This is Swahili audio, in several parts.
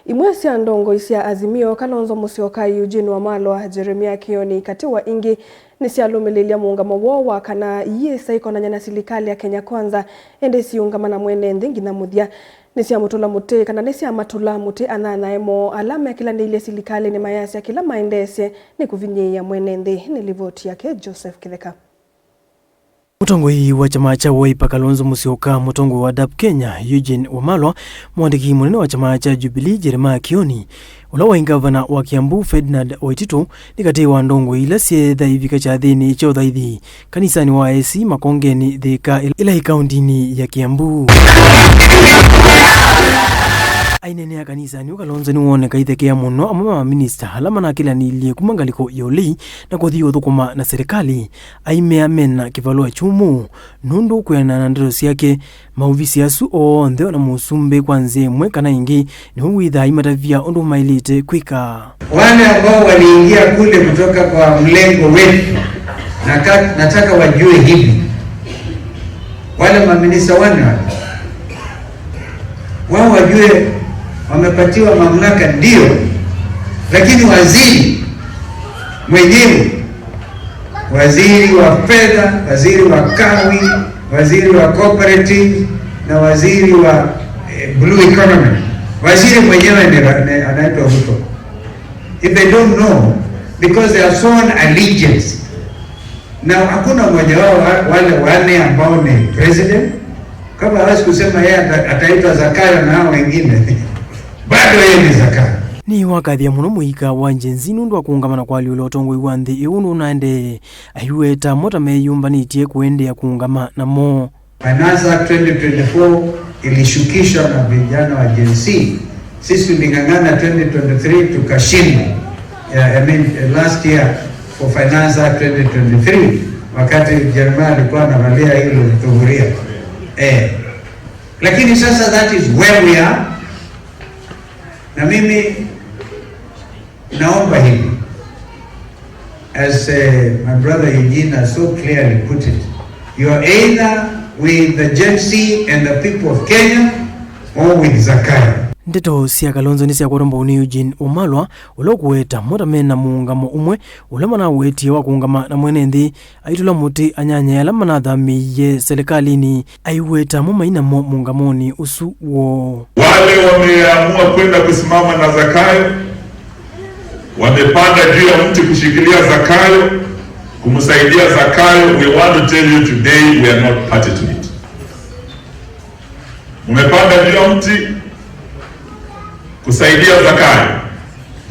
Imwe cia ndongo cia Azimio Kalonzo Musyoka, Eugene Wamalwa, Jeremiah Kioni kati wa ingi ni cialumilia muungamo wo wa kana yisa ikonanya na serikali ya Kenya Kwanza ende ciungama na mwene nthi ngina muthia ni cia mutula muti kana ni cia matula muti anana emo alama ya kila ndile serikali ni mayasi ya kila maendese ni kuvinyia mwene nthi ni livoti yake Joseph Kitheka. Mutongoi wa chama cha Wiper Kalonzo Musyoka, mutongoi wa DAP Kenya Eugene Wamalwa, mwandiki munene wa chama cha Jubilee Jeremiah Kioni, ula wa gavana wa Kiambu Ferdinand Waititu ni kati wa ndongo ila sietha ivika cha thini cha uthaithi kanisani wa AC Makongeni Thika ila ikaundini ya Kiambu. Ainene ya kanisa ni Kalonzo ni woneka ithekea muno amama minister alama na kila nilie kumangaliko yoli na kuthio thukuma na serikali aime amena kivalua chumu nundu kwena na ndero ciake mauvisi asu o ntheo na musumbe kwanze mwe kana ingi ni huwitha imatavia ondu mailite kwika wale ambao waliingia kule kutoka kwa mlengo wetu nataka wajue hivi wale maminista wao wajue wamepatiwa mamlaka ndio, lakini waziri mwenyewe, waziri wa fedha, waziri wa kawi, waziri wa cooperative na waziri wa blue economy, waziri mwenyewe anaitwa Ruto. If they don't know, because they are sworn allegiance. Na hakuna mmoja wao wale wane ambao ni president kama hawezi kusema yeye ataitwa Zakayo na hao wengine bado yeye ni Zakayo. Ni wakathia muno muika wa njenzi nundu wa kuungamana kwa liulo tongoi wa nthi iunu naende ahiweta mota meyumbanitie kuendea kuungama na mo. Finance Act 2024 ilishukishwa na vijana wa Gen Z. Sisi tulingangana 2023 tukashinda. Last year for Finance Act 2023 wakati Jeremiah alikuwa anavalia hilo tuhuria. Lakini sasa that is where we are. Na mimi naomba hivi, as my brother Eugene has so clearly put it, you are either with the Gen Z and the people of Kenya or with Zakayo. Ndeto cia Kalonzo ni cia kuromba ni Eugene Wamalwa ulokuweta mota mena muungamo umwe ulama na wetie wa kuungama na mwene nthi aitula muti anyanya alama na thamiye serikalini aiweta mumaina mo muungamoni usu wo. Wale wameamua kwenda kusimama na Zakayo, wamepanda juu ya mti kushikilia Zakayo, kumsaidia Zakayo. We want to tell you today we are not party to it. Umepanda juu ya mti kusaidia Zakayo.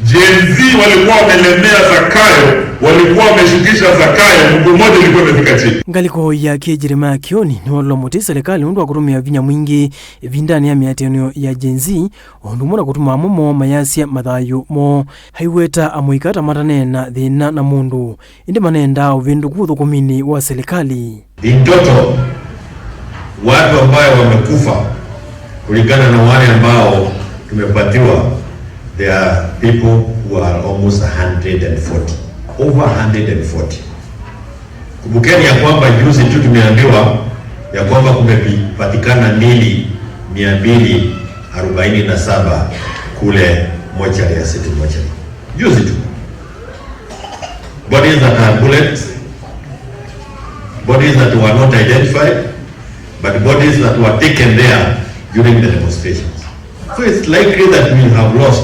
Gen Z walikuwa wamelemea Zakayo, walikuwa wameshukisha Zakayo, mguu mmoja ulikuwa umefika chini. Ngaliko ya Jeremiah Kioni ni walo muti serikali undu wa kutumia vinya mwingi vindani ya miatenio ya Gen Z undu mwana kutuma momo mayasia mathayo mo haiweta amuikata matane na thina na mundu indi manenda uvindu kuthukumini wa serikali. In total watu ambao wamekufa kulingana na wale ambao tumepatiwa, there are people who are almost 140, over 140. Kumbukeni ya kwamba juzi tu tumeambiwa ya kwamba kumepatikana mili 247 kule mochari ya City Mochari. Juzi tu. Bodies that are bullets, bodies that were not identified, but bodies that were taken there during the demonstrations. So it's likely that we have lost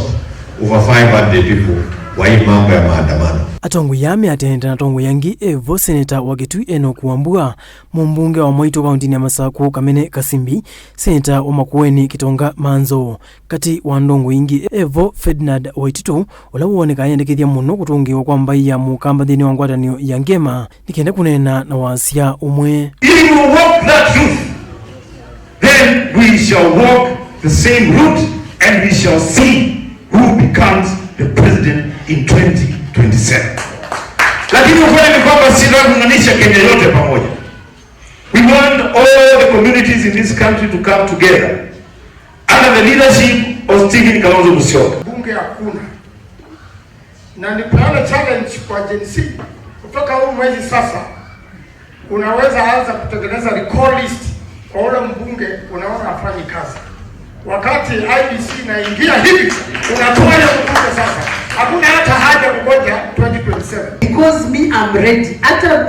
over 500 people wa hii mambo ya maandamano. Atongo yame atenda na tongo yangi Evo Senator wa Kitui Enoch Wambua, mumbunge wa Moito kaunti ya Masako Kamene Kasimbi, Senator wa Makueni Kitonga Manzo, kati wa ndongo ingi Evo Ferdinand Waititu ulawoneka ayendekithia muno kutungiwa kwa mbai ya mukamba thini wa ngwatanio ya Ngema nikenda kunena na wasia umwe. If we walk that route, then we shall walk the same route and we shall see who becomes the president in 2027. Lakini ukweli ni kwamba sisi tunaunganisha Kenya yote pamoja. We want all the communities in this country to come together under the leadership of Stephen Kalonzo Musyoka. Bunge hakuna. Na nipeana challenge kwa Gen Z. Kutoka huu mwezi sasa unaweza anza kutengeneza recall list kwa ule mbunge unaona afanyi kazi. wakati IEBC inaingia hivi unatoa ile mkutano sasa. Hakuna hata haja kungoja 2027. Because me I'm ready. Hata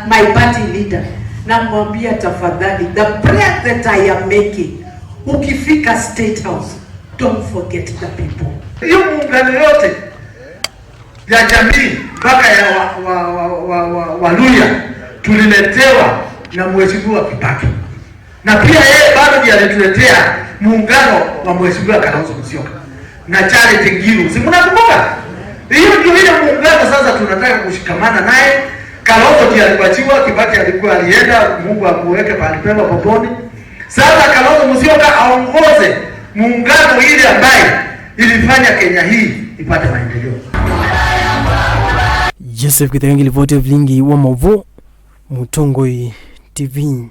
my party leader namwambia tafadhali, the prayer that I am making, ukifika State House, don't forget the people. Hiyo muungano yote ya jamii mpaka ya Waluhya tuliletewa na Mheshimiwa Kibaki. Na pia yeye bado ndiye alituletea muungano wa Mheshimiwa Kalonzo Musyoka na Charity Ngilu. Si mnakumbuka? Hiyo ndio ile muungano sasa tunataka kushikamana naye. Kalonzo ndiye alipachiwa, Kibaki alikuwa alienda, Mungu akuweke pale pema poponi. Sasa Kalonzo Musyoka aongoze muungano ile ambaye ilifanya Kenya hii ipate maendeleo. Joseph Kitengeli, vote of Lingi wa Movo, Mutongoi TV.